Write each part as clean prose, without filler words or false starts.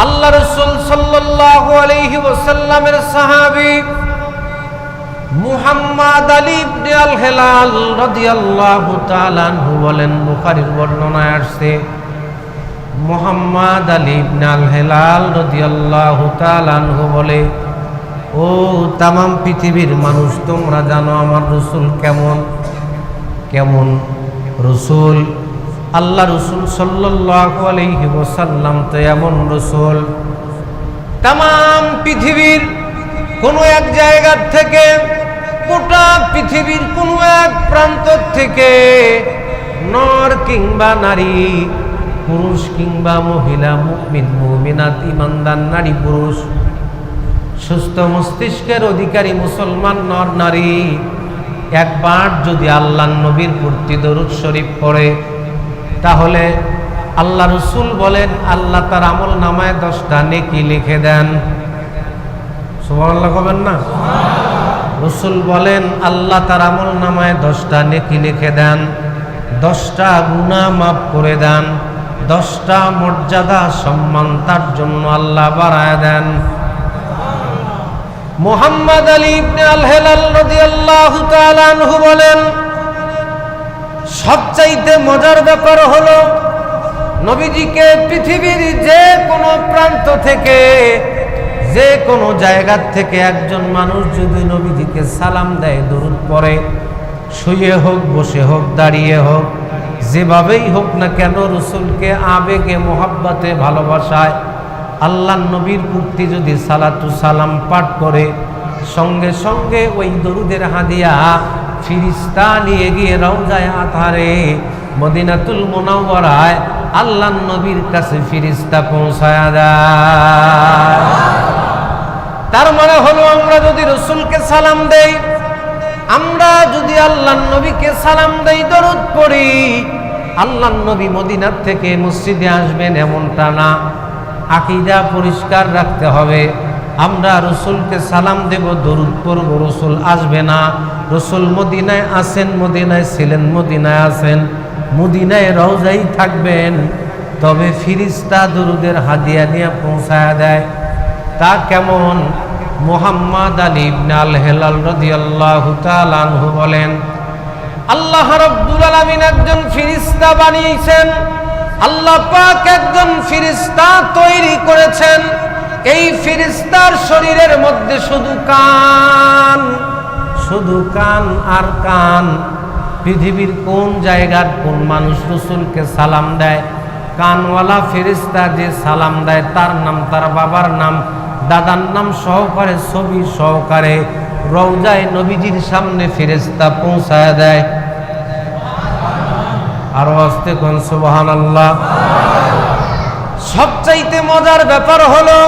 আল্লাহ রাসূল সাল্লাল্লাহু আলাইহি ওয়াসাল্লামের সাহাবী মুহাম্মদ আলী ইবনে আল হেলাল রাদিয়াল্লাহু তাআলা আনহু বলেন, বুখারীর বর্ণনায় আসছে, মুহাম্মদ আলী ইবনে আল হেলাল রাদিয়াল্লাহু তাআলা আনহু বলে, ও তামাম পৃথিবীর মানুষ, তোমরা জানো আমার রাসূল কেমন রাসূল। আল্লাহ রাসূল সাল্লাল্লাহু আলাইহি ওয়াসাল্লাম তো এমন রাসূল, তামাম পৃথিবীর কোনো এক জায়গা থেকে, গোটা পৃথিবীর কোনো এক প্রান্ত থেকে নর কিংবা নারী, পুরুষ কিংবা মহিলা, মুমিন মুমিনাত, ঈমানদার নারী পুরুষ, সুস্থ মস্তিষ্কের অধিকারী মুসলমান নর নারী একবার যদি আল্লাহর নবীর প্রতি দরুদ শরীফ পড়ে, তাহলে আল্লাহ রাসূল বলেন আল্লাহ তার আমল নামায় 10টা নেকি লিখে দেন। সুবহানাল্লাহ বলেন না? রাসূল বলেন আল্লাহ তার আমল নামায় 10টা নেকি লিখে দেন, 10টা গুনাহ মাফ করে দেন, 10টা মর্যাদা সম্মান তার জন্য আল্লাহ বাড়ায় দেন। মুহাম্মদ আলী ইবনে আল হেলাল রাদিয়াল্লাহু তাআলা আনহু বলেন, সবচাইতে মজার ব্যাপার হলো নবীজিকে পৃথিবীর যে কোনো প্রান্ত থেকে, যে কোনো জায়গা থেকে একজন মানুষ যদি নবীজিকে সালাম দেয়, দরুদ পড়ে, শুয়ে হোক, বসে হোক, দাঁড়িয়ে হোক, যেভাবেই হোক না কেন, রাসূলকে আবেগে, মোহাব্বতে, ভালোবাসায় আল্লাহর নবীর প্রতি যদি সালাতু সালাম পাঠ করে, সঙ্গে সঙ্গে ওই দরুদের হাদিয়া ফিরিস্তা নিয়ে গিয়ে রওজায়ে আতহারে মদিনাতুল মুনাওয়ারায় আল্লাহর নবীর কাছে ফিরিস্তা পৌঁছায়া দেয়। তার মানে হলো আমরা যদি রাসূলকে সালাম দেই, আমরা যদি আল্লাহর নবীকে সালাম দেই, দরুদ পড়ি, আল্লাহর নবী মদিনার থেকে মসজিদে আসবেন এমনটা না। আকীদা পরিষ্কার রাখতে হবে। আমরা রাসূলকে সালাম দেব, দরুদ পড়ব, রাসূল আসবে না। রাসূল মদিনায় আছেন, মদিনায় ছিলেন, মদিনায় আছেন, মদিনায় রওজায় থাকবেন, তবে ফিরিস্তা দরুদের হাদিয়া নিয়ে পৌঁছায়া দেয়। তা কেমন? মুহাম্মদ আলী ইবনে আল হেলাল রাদিয়াল্লাহু তাআলা আনহু বলেন, আল্লাহ রাব্বুল আলামিন একজন ফিরিস্তা বানিয়েছেন, আল্লাহ পাক একজন ফিরিস্তা তৈরি করেছেন। এই ফিরিস্তার শরীরের মধ্যে শুধু কান আর কান। পৃথিবীর কোন জায়গার কোন মানুষ রাসূলকে সালাম দেয়, কানওয়ালা ফিরিস্তা যে সালাম দেয়, তার নাম, তার বাবার নাম, দাদার নাম সহকারে, ছবি সহকারে রওজায়ে নবীজির সামনে ফিরিস্তা পৌঁছায় দেয়। আরো আস্তে কোন সুবহানাল্লাহ। সবচাইতে মজার ব্যাপার হলো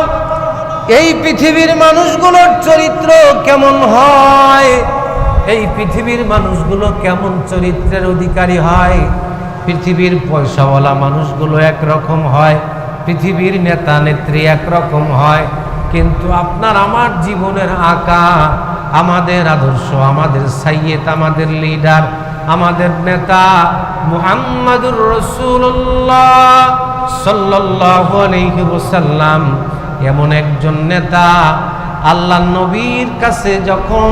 এই পৃথিবীর মানুষগুলোর চরিত্র কেমন হয়, এই পৃথিবীর মানুষগুলো কেমন চরিত্রের অধিকারী হয়। পৃথিবীর পয়সাওয়ালা মানুষগুলো একরকম হয়, পৃথিবীর নেতা নেত্রী একরকম হয়, কিন্তু আপনার আমার জীবনের আকা, আমাদের আদর্শ, আমাদের সাইয়্যেদ, আমাদের লিডার, আমাদের নেতা মুহাম্মাদুর রাসূলুল্লাহ সাল্লাল্লাহু আলাইহি ওয়াসাল্লাম এমন একজন নেতা, আল্লাহর নবীর কাছে যখন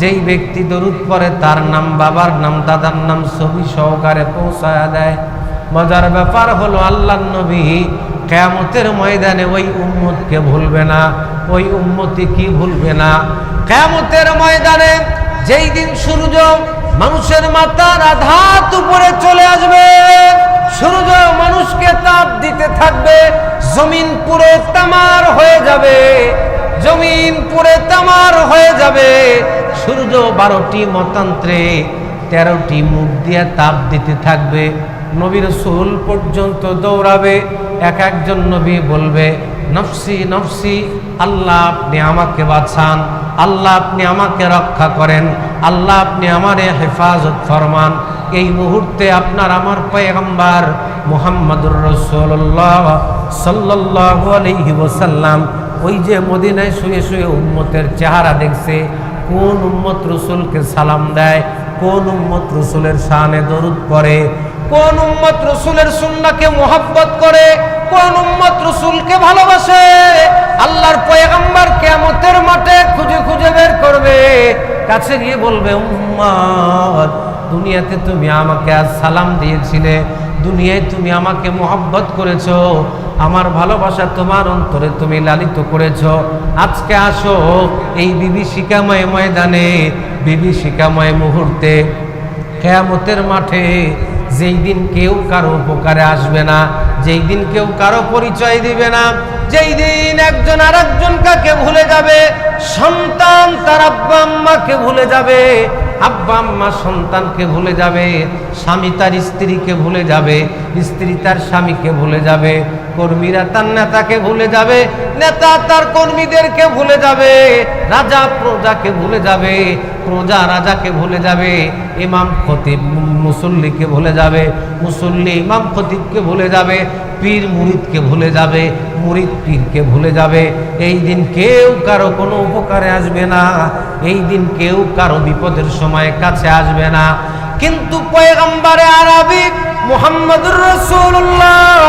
যেই ব্যক্তি দরুদ পড়ে, তার নাম, বাবার নাম, দাদার নাম ছবি সহকারে পৌঁছায়া দেয়। মজার ব্যাপার হলো আল্লাহর নবী কিয়ামতের ময়দানে ওই উম্মতকে ভুলবে না, ওই উম্মতি কি ভুলবে না। কিয়ামতের ময়দানে যেই দিন সূর্য মানুষের মাথার আধাত উপরে চলে আসবে, সূর্য মানুষকে তাপ দিতে থাকবে, জমিন পুরো তামার হয়ে যাবে, জমিন পুরো তামার হয়ে যাবে। সূর্য 12টি মতান্ত্রে 13টি মুখ দিয়ে তাপ দিতে থাকবে। নবী রাসূল পর্যন্ত দৌড়াবে। এক একজন নবী বলবে, নফসি নফসি, আল্লাহ আপনি আমাকে বাঁচান, আল্লাহ আপনি আমাকে রক্ষা করেন, আল্লাহ আপনি আমারে হেফাজত ফরমান। এই মুহূর্তে আপনার আমার পয়গম্বর মুহাম্মদুর রাসূলুল্লাহ সাল্লাল্লাহু আলাইহি ওয়াসাল্লাম ওই যে মদিনায় শুয়ে শুয়ে উম্মতের চেহারা দেখছে, কোন উম্মত রাসূলকে সালাম দেয়, কোন উম্মত রাসূলের শানে দরুদ পড়ে, কোন উম্মত রাসূলের সুন্নাহকে মুহাব্বত করে, কোন উম্মত রাসূলকে ভালোবাসে? আল্লাহর পয়গম্বর কিয়ামতের মাঠে খুঁজে খুঁজে বের করবে, কাছে গিয়ে বলবে, উম্মত দুনিয়াতে তুমি আমাকে আজ সালাম দিয়েছিলে, দুনিয়ায় তুমি আমাকে মোহাব্বত করেছো, আমার ভালোবাসা তোমার অন্তরে তুমি লালিত করেছো। আজকে আসো এই বিভীষিকাময় ময়দানে, বিভীষিকাময় মুহূর্তে, কিয়ামতের মাঠে, যেই দিন কেউ কারো উপকারে আসবে না, যেই দিন কেউ কারো পরিচয় দিবে না, যেই দিন একজন আর একজনকে ভুলে যাবে, সন্তান তার আব্বা আম্মাকে ভুলে যাবে, আব্বা আম্মা সন্তানকে ভুলে যাবে, স্বামী তার স্ত্রীকে ভুলে যাবে, স্ত্রী তার স্বামীকে ভুলে যাবে, কর্মীরা তার নেতাকে ভুলে যাবে, নেতা তার কর্মীদেরকে ভুলে যাবে, রাজা প্রজাকে ভুলে যাবে, প্রজা রাজাকে ভুলে যাবে, ইমাম খতিব মুসল্লিকে ভুলে যাবে, মুসল্লি ইমাম খতিবকে ভুলে যাবে, পীর মুরিদকে ভুলে যাবে, মুরিদ পীরকে ভুলে যাবে। এই দিন কেউ কারো কোনো উপকারে আসবে না, এই দিন কেউ কারো বিপদের সময় কাছে আসবে না। কিন্তু পয়গম্বরে আরবি মুহাম্মদুর রাসূলুল্লাহ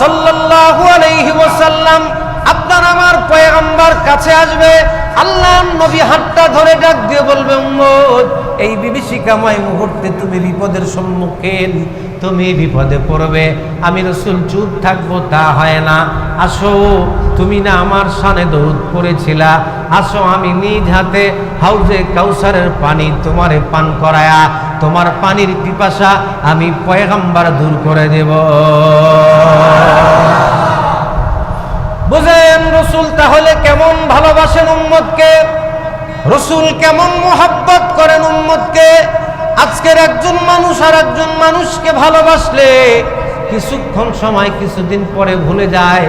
সাল্লাল্লাহু আলাইহি ওয়াসাল্লাম, আপনার আমার পয়গম্বর কাছে আসবে, আল্লাহর নবী হাতটা ধরে ডাক দিয়ে বলবে, উম্মত এই বিভীষিকাময় মুহূর্তে তুমি বিপদের সম্মুখীন, তুমি বিপদে পড়বে, আমি রাসূল চুপ থাকবো তা হয় না। আসো, তুমি না আমার শানে দরুদ পড়েছিলা, আসো আমি নিজ হাতে হাউজে কাউসারের পানি তোমারে পান করায়া তোমার পানির পিপাসা আমি পয়গম্বর দূর করে দেব। বুঝেন রাসূল তাহলে কেমন ভালোবাসেন উম্মতকে, রাসূল কেমন মুহাব্বত করেন উম্মতকে। আজকের একজন মানুষ আর একজন মানুষকে ভালোবাসলে কিছুক্ষণ সময় কিছুদিন পরে ভুলে যায়।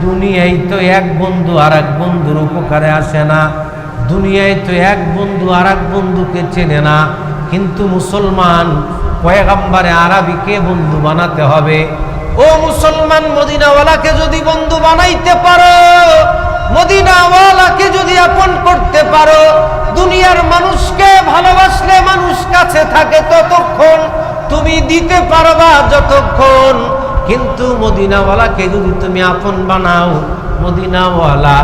দুনিয়ায় তো এক বন্ধু আর এক বন্ধুর উপকারে আসে না, দুনিয়ায় তো এক বন্ধু আর এক বন্ধুকে চেনে না, কিন্তু মুসলমান পয়গম্বরে আরবিকে বন্ধু বানাতে হবে। ও মুসলমান, মদিনাওয়ালাকে যদি বন্ধু বানাইতে পারো, মদিনাওয়ালাকে যদি আপন করতে পারো, দুনিয়ার মানুষকে ভালোবাসলে মানুষ কাছে থাকে ততক্ষণ, তুমি দিতে পারবা যতক্ষণ, কিন্তু মদিনাওয়ালাকে যদি তুমি আপন বানাও, মদিনাওয়ালা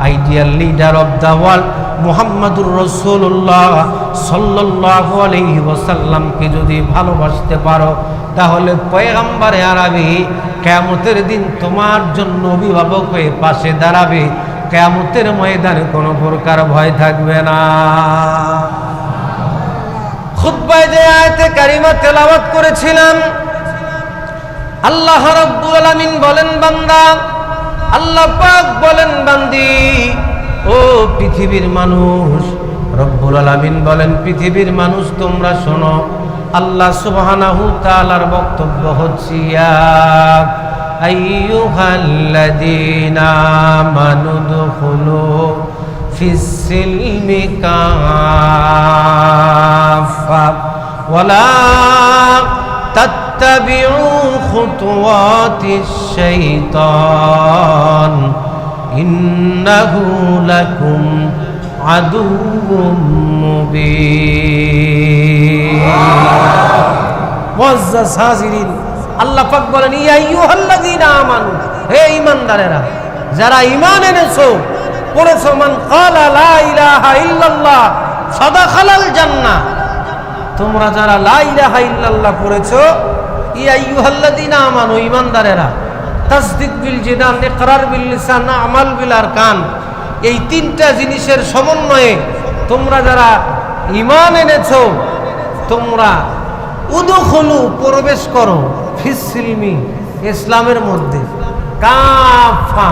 ideal leader of the world মুহাম্মদুর রাসূলুল্লাহ সাল্লাল্লাহু আলাইহি ওয়াসাল্লামকে যদি ভালোবাসতে পারো, তাহলে পয়গম্বরে আরবি কিয়ামতের দিন তোমার জন্য অভিভাবক হয়ে পাশে দাঁড়াবে, কিয়ামতের ময়দানে কোনো প্রকার ভয় থাকবে না। খুতবায় যে আয়াতে কারিমা তেলাওয়াত করেছিলাম, আল্লাহ রাব্বুল আলামিন বলেন, বান্দা, আল্লাহ পাক বলেন, বান্দি, ও পৃথিবীর মানুষ, রব্বুল আলামিন বলেন, পৃথিবীর মানুষ তোমরা শোনো। আল্লাহ সুবহানাহু তাআলার বক্তব্য হচ্ছে, ইয়া আইয়ুহাল্লাযীনা আমানু দুখুলু ফিস সিলমি কাফা ওয়ালা তাত্তাবিউ খুতুওয়াতিশ শাইতান ইন্নাহু লাকুম আদুউম মুবিন। মুআজ্জাজ হাজিরিন, আল্লাহ পাক বলেন, ইয়া আইয়ুহাল্লাযীনা আমানু, হে ঈমানদারেরা, যারা ঈমান এনেছো, পড়েছো, মান ক্বালা লা ইলাহা ইল্লাল্লাহ ফাদাখালাল জান্নাহ, তোমরা যারা লা ইলাহা ইল্লাল্লাহ পড়েছো, ইয়া আইয়ুহাল্লাযীনা আমানু, ঈমানদারেরা, তাসদীক বিল জিনান, ইকরার বিল লিসান, আমাল বিল আরকান, এই তিনটা জিনিসের সমন্বয়ে তোমরা যারা ঈমান এনেছো, তোমরা উদখুলু, প্রবেশ করো, ফিস সিলমি, ইসলামের মধ্যে, কাফা,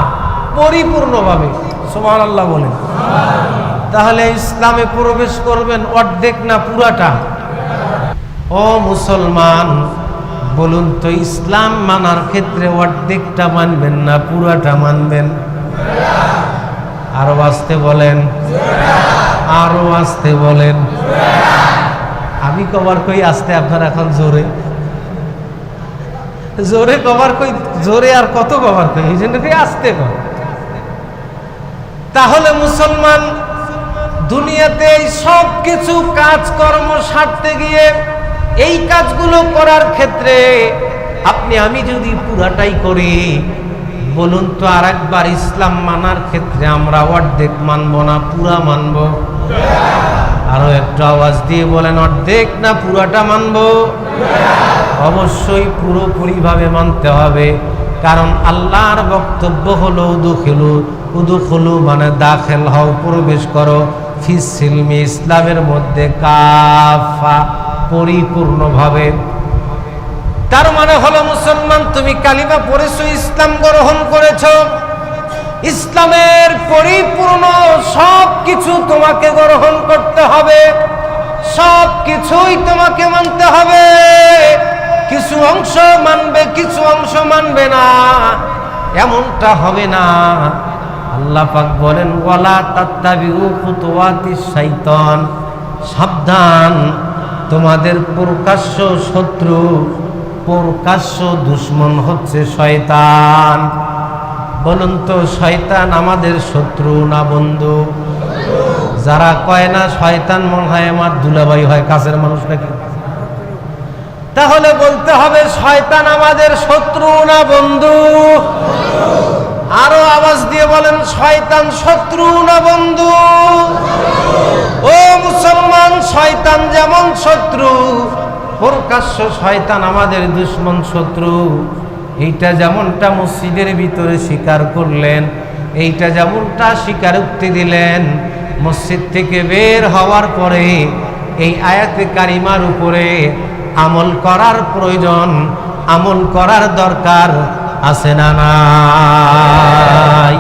পরিপূর্ণভাবে। সুবহানাল্লাহ বলেন। তাহলে ইসলামে প্রবেশ করবেন অর্ধেক না পুরাটা? ও মুসলমান, বলুন তো, ইসলাম মানার ক্ষেত্রে অর্ধেকটা মানবেন না পুরাটা মানবেন? আরো আসতে বলেন, আরো আসতে বলেন। আমি কবার কই আসতে, আপনারা এখন জোরে জোরে কবার কই, জোরে আর কত কবার কই, এই জন্য আসতে কর। তাহলে মুসলমান দুনিয়াতে সব কিছু কাজকর্ম সারতে গিয়ে, এই কাজগুলো করার ক্ষেত্রে আপনি আমি যদি পুরাটাই করি, বলুন তো আর একবার ইসলাম মানার ক্ষেত্রে আমরা অর্ধেক মানব না পুরা মানব? আরো একটু আওয়াজ দিয়ে বলেন, অর্ধেক না পুরাটা মানব? অবশ্যই পুরোপুরিভাবে মানতে হবে। কারণ আল্লাহর বক্তব্য হলো উদুখুলু মানে দাখিল হও, প্রবেশ করো, ফিস সিলমি ইসলামের মধ্যে কাফা পরিপূর্ণভাবে। তার মানে হলো মুসলমান, তুমি কালিমা পড়েছো, ইসলাম গ্রহণ করেছো, ইসলামের পরিপূর্ণ সব কিছু তোমাকে গ্রহণ করতে হবে, সব কিছুই তোমাকে মানতে হবে। কিছু অংশ মানবে, কিছু অংশ মানবে না, এমনটা হবে না। আল্লাহ পাক বলেন, ওয়ালা তাত্তাবিউ খুতুওয়াতিশ শাইতান, সাবধান, তোমাদের প্রকাশ্য শত্রু, প্রকাশ্য দুশমন হচ্ছে শয়তান। বলুন তো, শয়তান আমাদের শত্রু না বন্ধু? যারা কয় না শয়তান মনে হয় আমার দুলাভাই হয়, কাছের মানুষ নাকি, তাহলে বলতে হবে শয়তান আমাদের শত্রু না বন্ধু? আরো আওয়াজ দিয়ে বলেন, শয়তান শত্রু না বন্ধু? ও মুসলমান, শয়তান যেমন শত্রু, প্রকাশ্য শয়তান আমাদের দুশমন শত্রু। এইটা যেমনটা মসজিদের ভিতরে স্বীকার করলেন, এইটা যেমনটা স্বীকারোক্তি দিলেন, মসজিদ থেকে বের হওয়ার পরে এই আয়াতে কারিমার উপরে আমল করার প্রয়োজন, আমল করার দরকার আছে না নাই?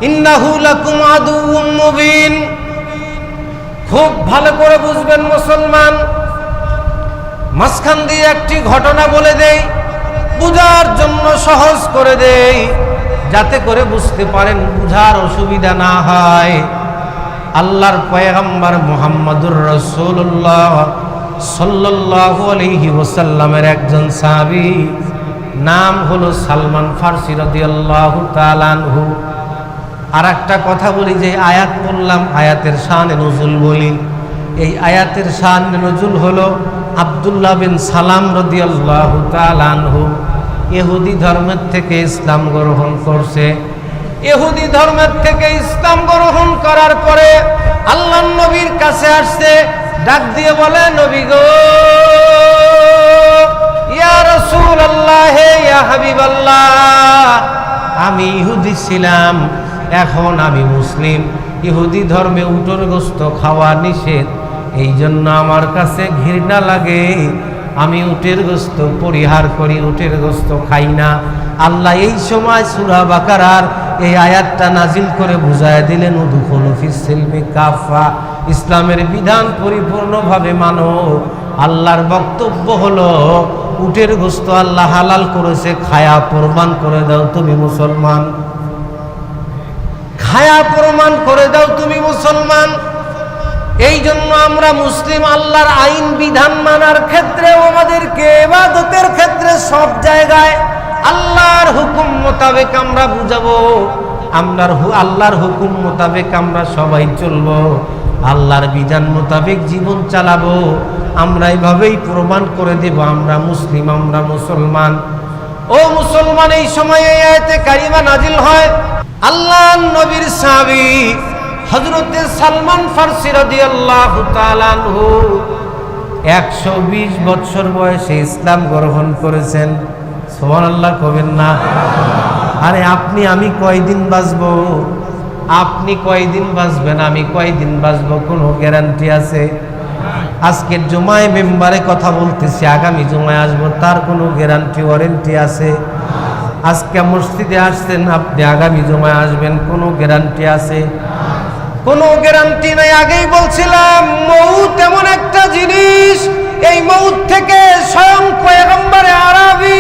ইন্নাহু লাকুম আদুউম মুবিন। খুব ভালো করে বুঝবেন মুসলমান, মাঝখান দিয়ে একটি ঘটনা বলে দেই, বুঝার জন্য সহজ করে দেই, যাতে করে বুঝতে পারেন, বুঝার অসুবিধা না হয়। আল্লাহর পয়গম্বর মুহাম্মদুর রাসূলুল্লাহ সাল্লাল্লাহু আলাইহি ওয়াসাল্লামের একজন সাহাবী, নাম হলো সালমান ফারসি রাদিয়াল্লাহু তাআলা আনহু। আর একটা কথা বলি, যে আয়াত বললাম, আয়াতের শানে নুজুল বলি। এই আয়াতের শানে নুজুল হলো আব্দুল্লাহ বিন সালাম রাদিয়াল্লাহু তাআলা আনহু ইহুদি ধর্মের থেকে ইসলাম গ্রহণ করছে। ইহুদি ধর্মের থেকে ইসলাম গ্রহণ করার পরে আল্লাহর নবীর কাছে আসছে, ডাক দিয়ে বলে, নবী গো, ইয়া রাসূলুল্লাহ, ইয়া হাবিবাল্লাহ, আমি ইহুদি ছিলাম, এখন আমি মুসলিম। ইহুদি ধর্মে উটের গোশত খাওয়া নিষেধ, এই জন্য আমার কাছে ঘৃণা লাগে, আমি উটের গোশত পরিহার করি, উটের গোশত খাই না। আল্লাহ এই সময় সূরা বাকারার এই আয়াতটা নাজিল করে বুঝায় দিলেন, উদুখুলু ফিস সিলমি কাফা, ইসলামের বিধান পরিপূর্ণভাবে মানো। আল্লাহর বক্তব্য হলো, উটের গোশত আল্লাহ হালাল করেছে, খায়া প্রমাণ করে দাও তুমি মুসলমান, খায়া প্রমাণ করে দাও তুমি মুসলমান। এই জন্য আমরা মুসলিম, আল্লাহর আইন বিধান মানার ক্ষেত্রেও আমাদেরকে, ইবাদতের ক্ষেত্রে সব জায়গায় আল্লাহর হুকুম মোতাবেক আমরা বুঝাবো, আল্লাহর হুকুম মোতাবেক আমরা সবাই চলবো, আল্লাহর বিধান মোতাবেক জীবন চালাবো। আমরা এইভাবেই প্রমাণ করে দেব আমরা মুসলিম, আমরা মুসলমান। ও মুসলমান, এই সময়ে এই আয়াতে কারিমা নাজিল হয়। আল্লাহর নবীর সাহাবী হযরতে সালমান ফারসি রাদিয়াল্লাহু তাআলা আনহু 120 বছর বয়সে ইসলাম গ্রহণ করেছেন। সুবহানাল্লাহ কবেন না? আরে আপনি আমি কয়দিন বাঁচবো? আপনি কয়দিন বাঁচবেন, আমি কয়দিন বাঁচবো, কোনো গ্যারান্টি আছে? আজকের জুমায় মেম্বারে কথা বলতেছি, আগামী জুমায় আসবো, তার কোনো গ্যারান্টি ওয়ারেন্টি আছে? আজকে মসজিদে আসছেন, আপনি আগামী জুমায় আসবেন, কোনো গ্যারান্টি আছে? কোনো গ্যারান্টি নাই। আগেই বলছিলাম, মউত এমন একটা জিনিস, এই মউত থেকে স্বয়ং পয়গম্বরে আরবি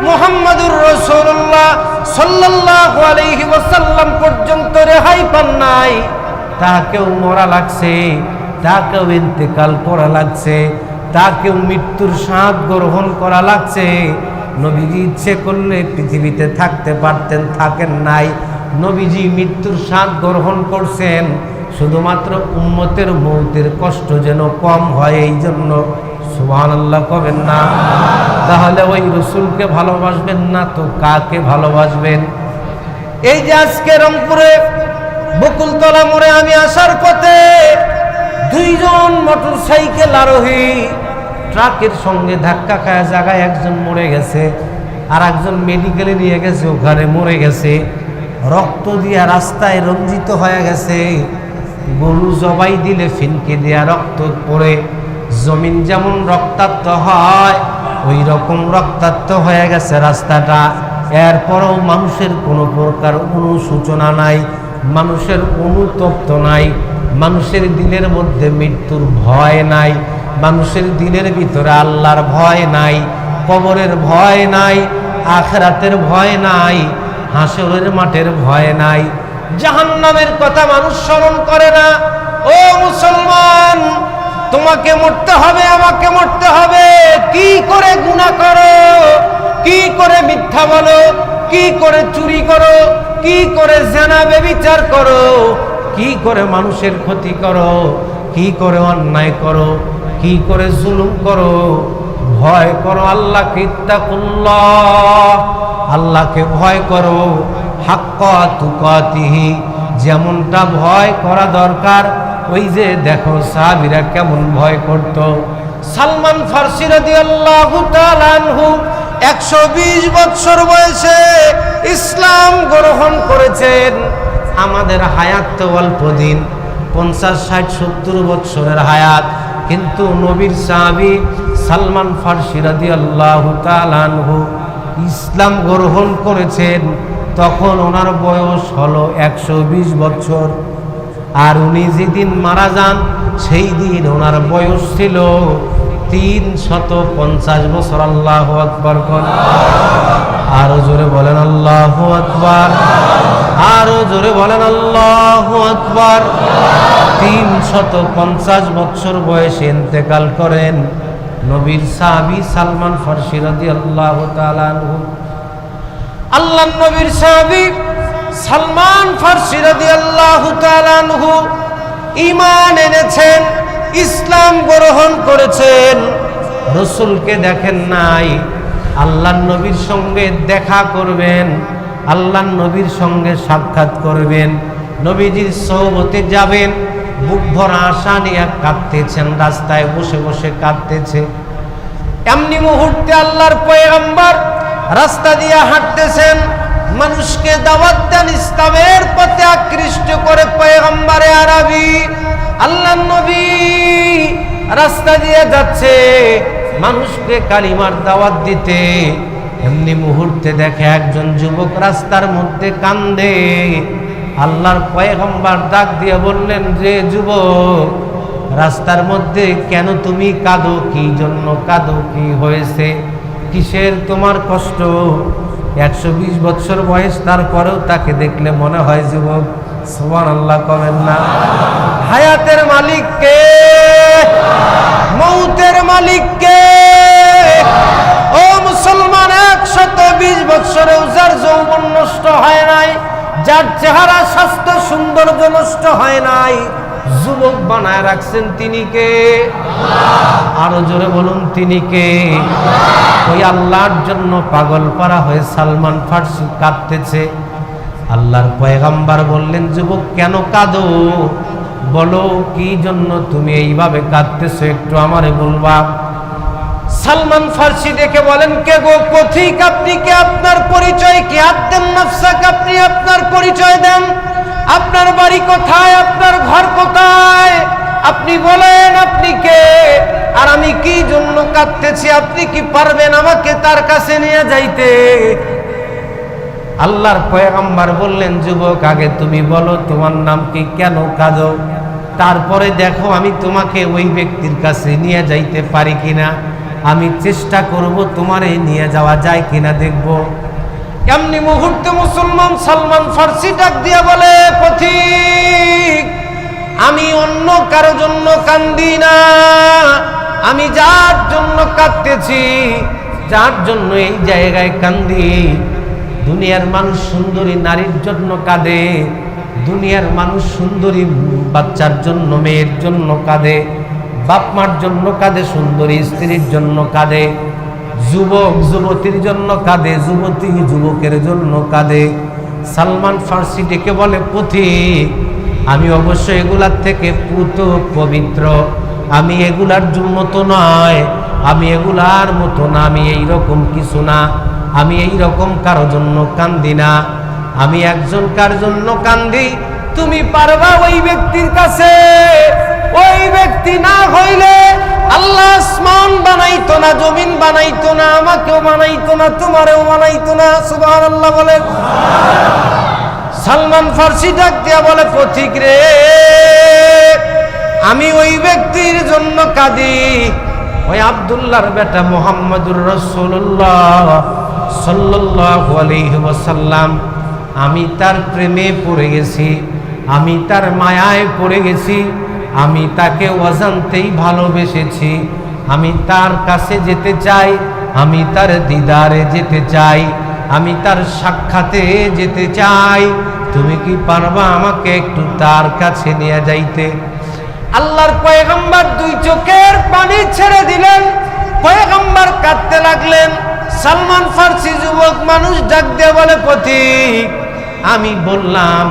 মুহাম্মদুর রাসূলুল্লাহ সাল্লাল্লাহু আলাইহি ওয়াসাল্লাম পর্যন্ত রেহাই পান নাই। তাকেও মরা লাগছে, তাকেও ইন্তেকাল করা লাগছে, তাকেও মৃত্যুর স্বাদ গ্রহণ করা লাগছে। নবীজি ইচ্ছে করলে পৃথিবীতে থাকতে পারতেন, থাকেন নাই। নবীজি মৃত্যুর স্বাদ গ্রহণ করছেন শুধুমাত্র উম্মতের মৌতের কষ্ট যেন কম হয়, এই জন্য। সুবহানাল্লাহ কবেন না? তাহলে ওই রসুলকে ভালোবাসবেন না তো কাকে ভালোবাসবেন? এই যে আজকে রংপুরে বকুলতলা মোড়ে আমি আসার পথে দুইজন মোটরসাইকেল আরোহী ট্রাকের সঙ্গে ধাক্কা খায়, জায়গায় একজন মরে গেছে, আর একজন মেডিকেলে নিয়ে গেছে, ওখানে মরে গেছে। রক্ত দিয়া রাস্তায় রঞ্জিত হয়ে গেছে। গরু জবাই দিলে ফিনকে দেয়া রক্ত পড়ে জমিন যেমন রক্তাক্ত হয় ওই রকম রক্তাক্ত হয়ে গেছে রাস্তাটা। এরপরও মানুষের কোনো প্রকার অনুশোচনা নাই, মানুষের অনুতপ্ত নাই, মানুষের দিলের মধ্যে মৃত্যুর ভয় নাই, মানুষের দিলের ভিতরে আল্লাহর ভয় নাই, কবরের ভয় নাই, আখিরাতের ভয় নাই, হাসরের মাঠের ভয় নাই, জাহান্নামের কথা মানুষ স্মরণ করে না। ও মুসলমান, তোমাকে মরতে হবে, আমাকে মরতে হবে। কি করে গুনাহ করো, কি করে মিথ্যা বলো, কি করে চুরি করো, কি করে জেনা ব্যভিচার করো, কি করে মানুষের ক্ষতি করো, কি করে অন্যায় করো, কি করে জুলুম করো। ভয় করো আল্লাহকে, ইত্তাকুল্লাহ, আল্লাহকে ভয় করো, হাক্কা তুকাতিহি, যেমনটা ভয় করা দরকার। ওই যে দেখো সাহাবীরা কেমন ভয় করত। সালমান ফারসি রাদিয়াল্লাহু তাআলা আনহু 120 বছর বয়সে ইসলাম গ্রহণ করেছেন। আমাদের হায়াত তো অল্প দিন, 50, 60, 70 বছরের হায়াত, কিন্তু নবীর সাহাবী সালমান ফারসি রাদিয়াল্লাহু তাআলা আনহু ইসলাম গ্রহণ করেছেন তখন ওনার বয়স হলো 120 বছর। আর উনি যেদিন মারা যান সেই দিন ওনার বয়স ছিল 350 বছর। আল্লাহু আকবার। আরো জোরে বলেন আল্লাহু আকবার, আরো জোরে বলেন আল্লাহু আকবার। 350 বছর বয়সে ইন্তেকাল করেন নবীর সাহাবী সালমান ফারসি রাদিয়াল্লাহু তাআলা আনহু। আল্লাহর নবীর সাহাবী সালমান ফারসি রাদিয়াল্লাহু তাআলা আনহু ঈমান এনেছেন, ইসলাম গ্রহণ করেছেন। রাসূলকে দেখেন নাই, আল্লাহর নবীর সঙ্গে দেখা করবেন, আল্লাহর নবীর সঙ্গে সাক্ষাৎ করবেন, নবীজির সোহবতে যাবেন। বুক ভরা আশা নিয়ে কাঁদতেছেন, রাস্তায় বসে বসে কাঁদতেছে। এমনি মুহূর্তে আল্লাহর পয়গম্বর রাস্তা দিয়ে হাঁটতেছেন, মানুষকে দাওয়াত দেন, ইসলামের পথে আকৃষ্ট করে পয়গম্বরে আরবি আল্লাহর নবী রাস্তা দিয়ে যাচ্ছে মানুষকে কালিমার দাওয়াত দিতে। এমনি মুহূর্তে দেখে একজন যুবক রাস্তার মধ্যে কান্দে। আল্লাহর পয়গম্বর ডাক দিয়ে বললেন, যে যুবক, রাস্তার মধ্যে কেন তুমি কাঁদো? কি জন্য কাঁদো? কি হয়েছে? কিসের তোমার কষ্ট? 120 বছর বয়স, তারপরেও তাকে দেখলে মনে হয় যুবক। সুবহানাল্লাহ কবেন না? হায়াতের মালিক কে? মৌতের মালিক কে? ও মুসলমান, 120 বছরেও যার যৌবন নষ্ট হয় নাই, যার চেহারা স্বাস্থ্য সৌন্দর্য নষ্ট হয় নাই, যুবক বানায় রাখছেন তিনি কে? আরো জোরে বলুন, তিনি কে? ওই আল্লাহর জন্য পাগল পারা হয়ে সালমান ফারসি কাঁদতেছে। আল্লাহর পয়গম্বর বললেন, যুবক কেন কাঁদো? বলো কি জন্য তুমি এইভাবে কাঁদতেছো, একটু আমারে বলবা। সালমান ফারসি দেখে বলেন, কে গো পথিক, আপনি কে? আপনার পরিচয় কি? আব্দুন নাফসাক, আপনি আপনার পরিচয় দেন। আপনার বাড়ি কোথায়? আপনার ঘর কোথায়? আপনি বলেন আপনি কে, আর আমি কি জন্য কাঁদতেছি? আপনি কি পারবেন আমাকে তার কাছে নিয়ে যাইতে? আল্লাহর পয়গম্বর বললেন, যুবক আগে তুমি বলো তোমার নাম কি, কেন কাঁদো, তারপরে দেখো আমি তোমাকে ওই ব্যক্তির কাছে নিয়ে যাইতে পারি কিনা। আমি চেষ্টা করব তোমারে নিয়ে যাওয়া যায় কিনা দেখব। এমনি মুহূর্তে মুসলমান সালমান ফারসি ডাক দিয়া বলে, পথিক, আমি অন্য কারো জন্য কান্দি না, আমি যার জন্য কাঁদতেছি, যার জন্য এই জায়গায় কান্দি, দুনিয়ার মানুষ সুন্দরী নারীর জন্য কাঁদে, দুনিয়ার মানুষ সুন্দরী বাচ্চার জন্য, মেয়ের জন্য কাঁদে, বাপ মার জন্য কাঁদে, সুন্দরী স্ত্রীর জন্য কাঁদে, যুবক যুবতীর জন্য কাঁদে, যুবতী যুবকের জন্য কাঁদে। সালমান ফার্সি ডেকে বলে, পথিক, আমি অবশ্য এগুলার থেকে পুত পবিত্র, আমি এগুলার মতো নয়, আমি এগুলার মতো না, আমি এইরকম কিছু না, আমি এইরকম কারো জন্য কান্দি না, আমি একজন কার জন্য কান্দি। তুমি পারবা ওই ব্যক্তির কাছে? ওই ব্যক্তি না হইলে আল্লাহ আসমান বানাইতো না, জমিন বানাইতো না, আমাকেও বানাইতো না, তোমারেও বানাইতো না। সুবহানাল্লাহ বলেন। সালমান ফার্সি ডাক দিয়া বলে, পথিক রে, আমি ওই ব্যক্তির জন্য কাঁদি, ওই আব্দুল্লাহর বেটা মুহাম্মদুর রাসূলুল্লাহ সাল্লাল্লাহু আলাইহি ওয়াসাল্লাম, আমি তার প্রেমে পড়ে গেছি, আমি তার মায়ায় পড়ে গেছি, আমি তাকে অজান্তেই ভালোবেসেছি, আমি তার কাছে যেতে চাই, আমি তার দিদারে যেতে চাই, আমি তার সাক্ষাতে যেতে চাই। তুমি কি পারবা আমাকে একটু তার কাছে নিয়ে যাইতে? আল্লাহর পয়গম্বর দুই চোখের পানি ছেড়ে দিলেন, পয়গম্বর কাঁদতে লাগলেন। সালমান ফার্সি যুবক মানুষ ডাক দিয়ে বলে, পথিক, আমি বললাম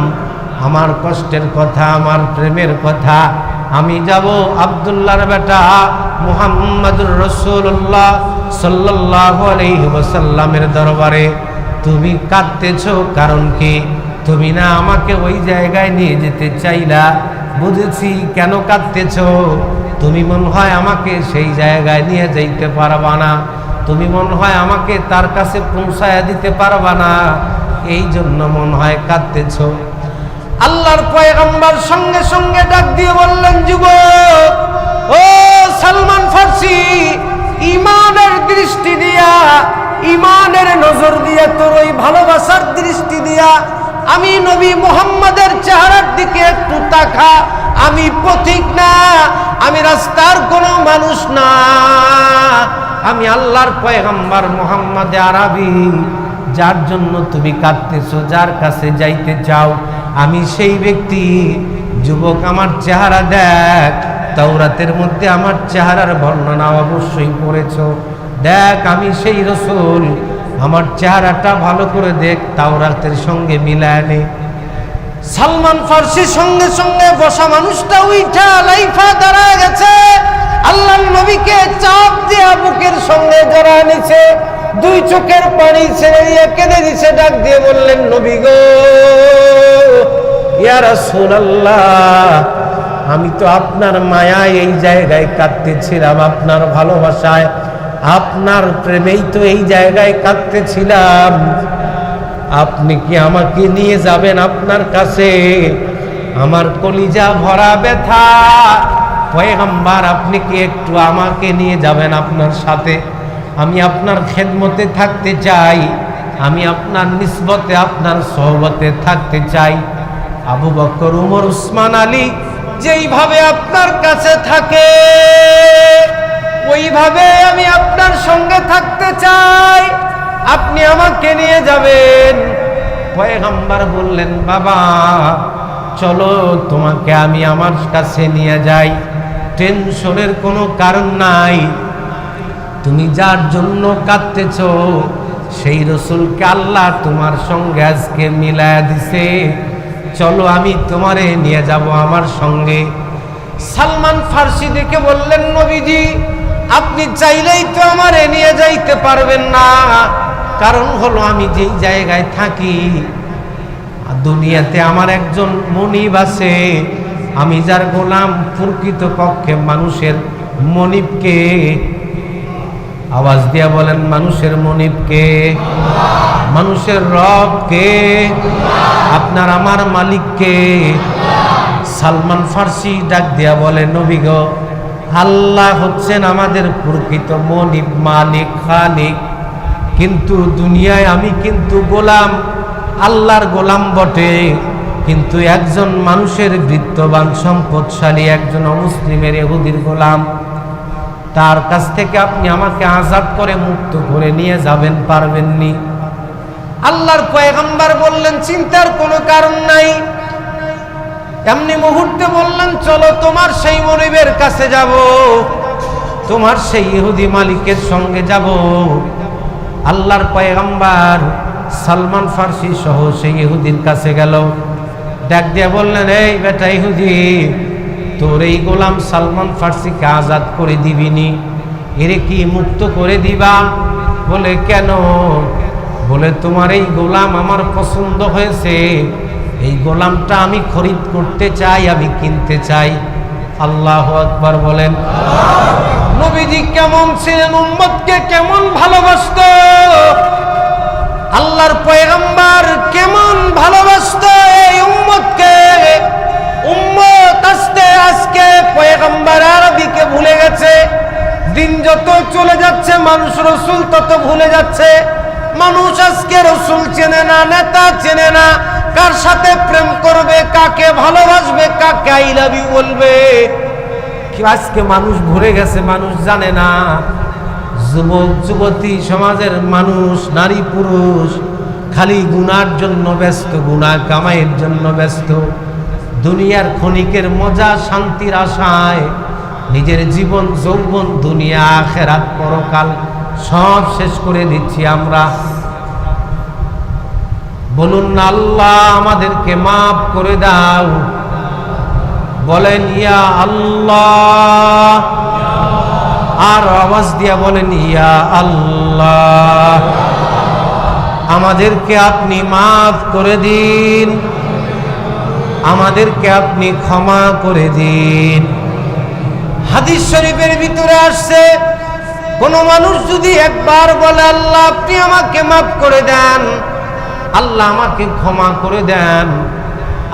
আমার কষ্টের কথা, আমার প্রেমের কথা, আমি যাব আব্দুল্লাহর বেটা মুহাম্মদুর রাসূলুল্লাহ সাল্লাল্লাহু আলাইহি ওয়াসাল্লামের দরবারে। তুমি কাঁদতেছো কারণ কি? তুমি না আমাকে ওই জায়গায় নিয়ে যেতে চাইলা, বুঝেছি কেন কাঁদতেছো। তুমি মনে হয় আমাকে সেই জায়গায় নিয়ে যাইতে পারবা না, তুমি মনে হয় আমাকে তার কাছে পৌঁছায়া দিতে পারবা না, এই জন্য মনে হয় কাঁদতেছো। আল্লাহর পয়গম্বর সঙ্গে সঙ্গে ডাক দিয়ে বললেন, যুবক, ও সালমান ফার্সি, ঈমানের দৃষ্টি দিয়া, ঈমানের নজর দিয়া, তোর ওই ভালোবাসার দৃষ্টি দিয়া আমি নবী মুহাম্মদের চেহারার দিকে একটু তাকা। আমি পথিক না, আমি রাস্তার কোনো মানুষ না, আমি আল্লাহর পয়গম্বর মুহাম্মদ আরবি, যার জন্য তুমি কাঁদতেছো, যার কাছে যাইতে চাও, আমি সেই ব্যক্তি। যুবক, আমার চেহারা দেখ, তাওরাতের মধ্যে আমার চেহারার বর্ণনা অবশ্যই পড়েছো, দেখ আমি সেই রাসূল, আমার চেহারাটা ভালো করে দেখ, তাওরাতের সঙ্গে মিলায় নে। সালমান ফার্সি সঙ্গে সঙ্গে বসা মানুষটা উঠা লাইফা দাঁড়ায় গেছে, আল্লাহর নবীকে চাপ দিয়ে বুকের সঙ্গে জড়ায় নিছে, দুই চোখের পানি ছেড়ে দিয়ে কেঁদে দিছে, ডাক দিয়ে বললেন, নবী গো, ইয়া রাসূলুল্লাহ, আমি তো আপনার মায়ায় এই জায়গায় কাঁদতেছিলাম, আপনার ভালোবাসায়, আপনার প্রেমেই তো এই জায়গায় কাঁদতেছিলাম, আপনি কি আমাকে নিয়ে যাবেন আপনার কাছে? আমার কলিজা ভরা ব্যথা, পয়গম্বর, আপনি কি একটু আমাকে নিয়ে যাবেন আপনার সাথে? আমি আপনার খেদমতে থাকতে চাই, আমি আপনার নিসবতে, আপনার সোহবতে থাকতে চাই। আবু বকর, উমর, উসমান, আলী যেইভাবে আপনার কাছে থাকে, ওইভাবে আমি আপনার সঙ্গে থাকতে চাই, আপনি আমাকে নিয়ে যাবেন। পয়গম্বর বললেন, বাবা চলো, তোমাকে আমি আমার কাছে নিয়ে যাই, টেনশনের কোনো কারণ নাই, তুমি যার জন্য কাঁদতেছো সেই রাসূলকে আল্লাহ তোমার সঙ্গে আজকে মিলায়া দিছে, চলো আমি তোমারে নিয়ে যাব আমার সঙ্গে। সালমান ফার্সি দেখে বললেন, নবীজি, আপনি চাইলেই তো আমারে নিয়ে যাইতে পারবেন না, কারণ হলো আমি যেই জায়গায় থাকি দুনিয়াতে আমার একজন মনিব আছে, আমি যার গোলাম, প্রকৃত পক্ষে মানুষের মনিবকে, আওয়াজ দিয়া বলেন, মানুষের মনিবকে, মানুষের রবকে, আপনার আমার মালিককে। সালমান ফার্সি ডাক দিয়া বলে, নবী গো, আল্লাহ হচ্ছেন আমাদের প্রকৃত মনিব, মালিক, খালিক, কিন্তু দুনিয়ায় আমি কিন্তু গোলাম, আল্লাহর গোলাম বটে, কিন্তু একজন মানুষের বৃত্তবান সম্পদশালী একজন অমুসলিমের ইহুদির গোলাম, তার কাছ থেকে আপনি আমাকে আজাদ করে মুক্ত করে নিয়ে যাবেন, পারবেননি? আল্লাহর পয়গম্বর বললেন, চিন্তার কোনো কারণ নাই, এমনি মুহূর্তে বললেন, চলো তোমার সেই মনিবের কাছে যাব, তোমার সেই ইহুদি মালিকের সঙ্গে যাব। আল্লাহর পয়গম্বর সালমান ফার্সি সহ সেই ইহুদির কাছে গেল। ডাক দিয়ে বললেন, এই বেটা ইহুদি, তোর এই গোলাম সালমান ফার্সিকে আজাদ করে দিবিনি? এরে কি মুক্ত করে দিবা? বলে কেন? বলে তোমার এই গোলাম আমার পছন্দ হয়েছে, এই গোলামটা আমি খরিদ করতে চাই, আমি কিনতে চাই। আল্লাহু আকবার বলেন। নবীজি কেমন ছিলেন, উম্মতকে কেমন ভালোবাসতেন, আল্লাহর পয়গম্বর কেমন ভালোবাসতেন এই উম্মতকে। উম্মত আজকে পয়গম্বর আরবিকে ভুলে গেছে। দিন যত চলে যাচ্ছে মানুষ রসুল তত ভুলে যাচ্ছে। মানুষ আজকে রসুল চেনে না, নেতা চেনে না, কার সাথে প্রেম করবে, কাকে ভালোবাসবে, কাকে আই লাভ ইউ বলবে, আজকে মানুষ ভুলে গেছে, মানুষ জানে না। যুবক যুবতী সমাজের মানুষ, নারী পুরুষ খালি গুনার জন্য ব্যস্ত, গুনাহ কামাইয়ের জন্য ব্যস্ত। দুনিয়ার ক্ষণিকের মজা শান্তির আশায় নিজের জীবন যৌবন, দুনিয়া আখিরাত পরকাল সব শেষ করে দিচ্ছি আমরা। বলুন না, আল্লাহ আমাদেরকে মাফ করে দাও। বলেন ইয়া আল্লাহ, আর আওয়াজ দিয়া বলেন ইয়া আল্লাহ, আমাদেরকে আপনি মাফ করে দিন, আমাদেরকে আপনি ক্ষমা করে দিন। হাদিস শরীফের ভিতরে আসছে, কোন মানুষ যদি একবার বলে আল্লাহ আপনি আমাকে মাফ করে দেন, আল্লাহ আমাকে ক্ষমা করে দেন,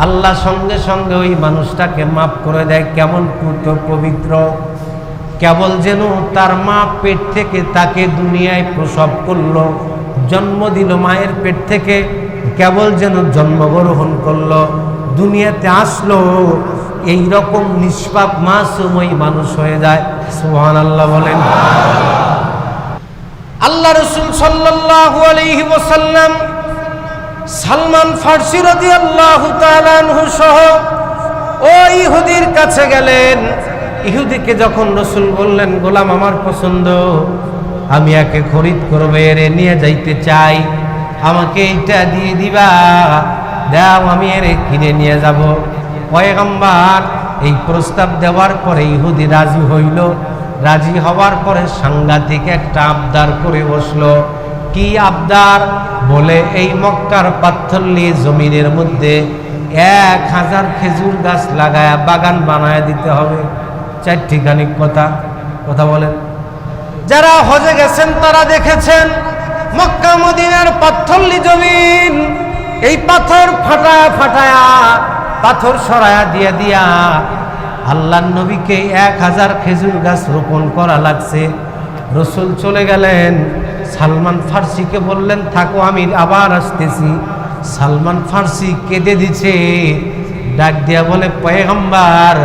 আল্লাহ সঙ্গে সঙ্গে ওই মানুষটাকে মাফ করে দেয়। কেমন পবিত্র, কেবল যেন তার মা পেট থেকে তাকে দুনিয়ায় প্রসব করলো, জন্ম দিল মায়ের পেট থেকে, কেবল যেন জন্মগ্রহণ করলো, দুনিয়াতে আসলো, এই রকম নিষ্পাপ মাসুম ওই মানুষ হয়ে যায়। সুবহানাল্লাহ বলেন। আল্লাহ রাসূল সাল্লাল্লাহু আলাইহি ওয়াসাল্লাম সালমান ফার্সি রাদিয়াল্লাহু তাআলা আনহু সহ ওই ইহুদির কাছে গেলেন। ইহুদিকে যখন রাসূল বললেন, গোলাম আমার পছন্দ, আমি একে খরিদ করবে, এরে নিয়ে যাইতে চাই, আমাকে এইটা দিয়ে দিবা, দাও আমি এরে কিনে নিয়ে যাব। পয়গম্বর এই প্রস্তাব দেওয়ার পরে ইহুদি রাজি হইল। রাজি হওয়ার পরে সাংঘাতিক একটা আবদার করে বসলো। কি আবদার? বলে এই মক্কার পাথরলি জমিনের মধ্যে 1000 খেজুর গাছ লাগায়া বাগান বানায় দিতে হবে। চারটিখানি কথা বলেন। যারা হজে গেছেন তারা দেখেছেন মক্কা মদিনার পাথরলি জমিন, এই পাথর ফাটায়া পাথর সরায়া দিয়া আল্লাহর নবীকে 1000 খেজুর গাছ রোপণ করা লাগছে। রসুল চলে গেলেন, সালমান ফার্সিকে বললেন থাকো আমি আবার আসতেছি। সালমান ফার্সি কেঁদে দিছে, ডাক দিয়া বলে পয়গম্বর,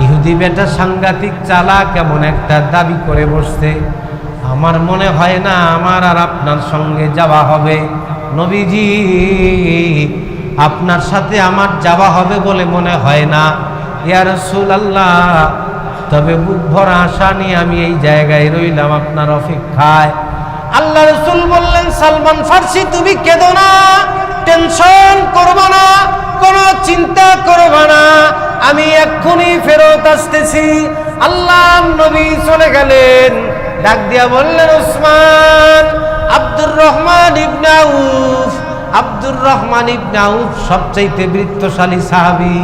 ইহুদি বেটা সাংঘাতিক চালাক, কেমন একটা দাবি করে বসছে, আমার মনে হয় না আমার আর আপনার সঙ্গে যাওয়া হবে। নবীজি, আপনার সাথে আমার যাওয়া হবে বলে মনে হয় না। ইয়া রাসূলুল্লাহ, তবে বুক ভরা আশা নিয়ে আমি এই জায়গায় রইলাম আপনার অপেক্ষায়। আল্লাহ রাসূল বললেন, সালমান ফার্সি তুমি কেঁদো না, টেনশন করবা না, কোনো চিন্তা করবা না, আমি এক্ষুনি ফেরত আসতেছি। আল্লাহ নবী চলে গেলেন। ডাক দিয়া বললেন, উসমান, আব্দুর রহমান ইবনে আউফ। আব্দুর রহমান ইবনে আউফ সবচাইতে বৃত্তশালী সাহাবী।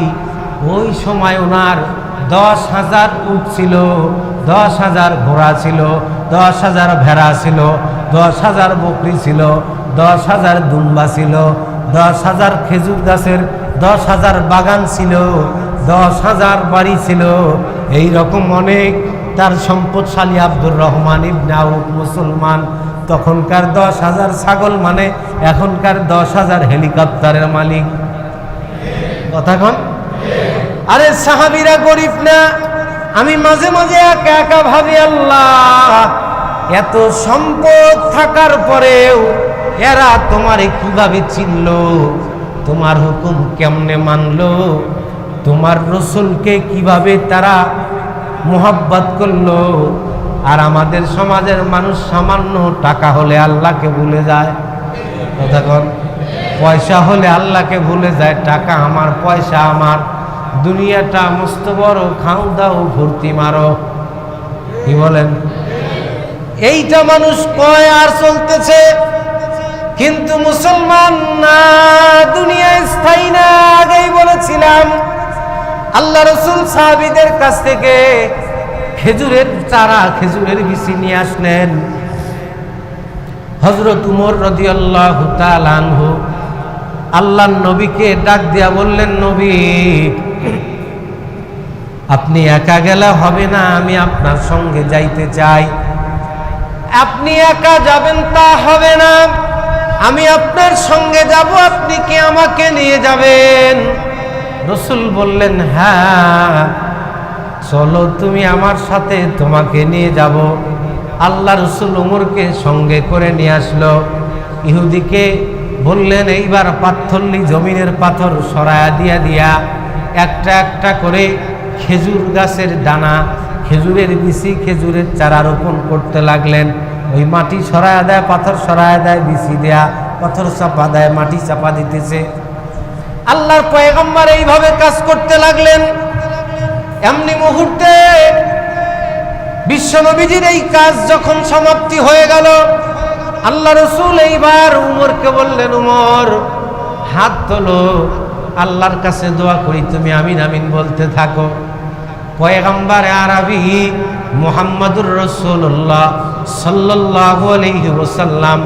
ওই সময় ওনার 10,000 উট ছিল, 10,000 ঘোড়া ছিল, 10,000 ভেড়া ছিল, 10,000 বকরি ছিল, 10,000 দুম্বা ছিল, 10,000 খেজুর গাছের 10,000 বাগান ছিল, 10,000 বাড়ি ছিল। এই রকম অনেক তার সম্পদশালী আব্দুর রহমান ইবনে আউফ মুসলমান। তখনকার 10,000 ছাগল মানে এখনকার 10,000 হেলিকপ্টারের মালিক। কথা কন। আরে সাহাবীরা গরিব না? আমি মাঝে মাঝে একা একা ভাবি, আল্লাহ এত সম্পদ থাকার পরেও এরা তোমারে কিভাবে চিনলো, তোমার হুকুম কেমনে মানলো, তোমার রসুলকে কিভাবে তারা মোহাব্বত করলো। আর আমাদের সমাজের মানুষ সামান্য টাকা হলে আল্লাহকে ভুলে যায়। তখন পয়সা হলে আল্লাহকে ভুলে যায়। টাকা আমার, পয়সা আমার, দুনিয়াটা মস্ত বড়, খাও দাও ভর্তি মারো। কি বলেন? এইটা মানুষ কয় আর চলতেছে। কিন্তু মুসলমান না, দুনিয়া স্থায়ী না। আগেই বলেছিলাম আল্লাহ রসুল সাহাবীদের কাছ থেকে খেজুরের চারা, খেজুরের বিচি নিয়ে আসলেন। হযরত উমর রাদিয়াল্লাহু তাআলা আনহু আল্লাহর নবীকে ডাক দিয়া বললেন, নবী আপনি একা গেলে হবে না, আমি আপনার সঙ্গে যাইতে চাই। আপনি একা যাবেন তা হবে না, আমি আপনার সঙ্গে যাব, আপনি কি আমাকে নিয়ে যাবেন? রাসূল বললেন, হ্যাঁ চলো তুমি আমার সাথে, তোমাকে নিয়ে যাব। আল্লাহ রাসূল উমরকে সঙ্গে করে নিয়ে আসলো। ইহুদিকে বললেন, এইবার পাথরলি জমিনের পাথর সরায়া দিয়া দিয়া একটা একটা করে খেজুর গাছের দানা, খেজুরের বিচি, খেজুরের চারা রোপণ করতে লাগলেন। ওই মাটি সরায়া দেয়, পাথর সরায়া দেয়, বিচি দেয়া, পাথর চাপা দেয়, মাটি চাপা দিতেছে। আল্লাহর পয়গম্বর এইভাবে কাজ করতে লাগলেন। এমনি মুহূর্তে বিশ্বনবীজির এই কাজ যখন সমাপ্তি হয়ে গেল, আল্লাহ রাসূল এইবার উমরকে বললেন, উমর হাত তোলো, আল্লাহর কাছে দোয়া করি, তুমি আমিন আমিন বলতে থাকো। পয়গম্বর আরবি মুহাম্মদুর রাসূলুল্লাহ সাল্লাল্লাহু আলাইহি ওয়াসাল্লাম,